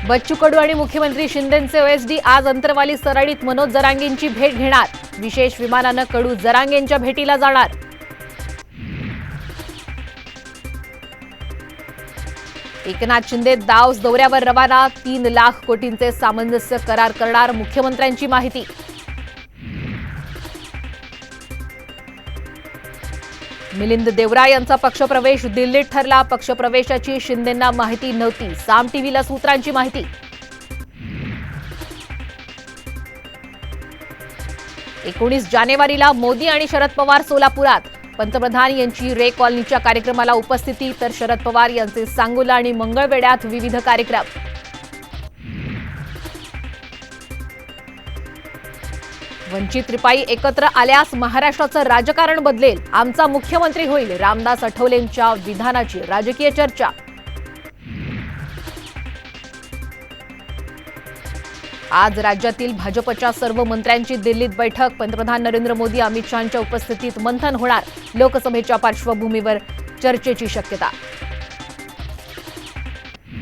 बच्चू कडू आणि मुख्यमंत्री शिंदेंचे ओएसडी आज अंतरवाली सरळीत मनोज जरांगेंची भेट घेणार। विशेष विमानानं कडू जरांगेंच्या भेटीला जाणार। एकनाथ शिंदे दावोस दौऱ्यावर रवाना। 3 लाख कोटींचे सामंजस्य करार करणार, मुख्यमंत्र्यांची माहिती। मिलिंद देवरा यांचा पक्षप्रवेश दिल्लीत ठरला। पक्षप्रवेशाची शिंदेंना माहिती नव्हती, साम टीव्हीला सूत्रांची माहिती। एकोणीस जानेवारीला मोदी आणि शरद पवार सोलापुरात। पंतप्रधान यांची रे कॉलनीच्या कार्यक्रमाला उपस्थिती, तर शरद पवार यांचे सांगोला आणि मंगळवेढ्यात विविध कार्यक्रम। वंचित रिपाई एकत्र आल्यास महाराष्ट्राचं राजकारण बदलेल, आमचा मुख्यमंत्री होईल, रामदास आठवलेंच्या विधानाची राजकीय चर्चा। आज राज्यातील भाजपच्या सर्व मंत्र्यांची दिल्लीत बैठक। पंतप्रधान नरेंद्र मोदी अमित शहांच्या उपस्थितीत मंथन होणार। लोकसभेच्या पार्श्वभूमीवर चर्चेची शक्यता।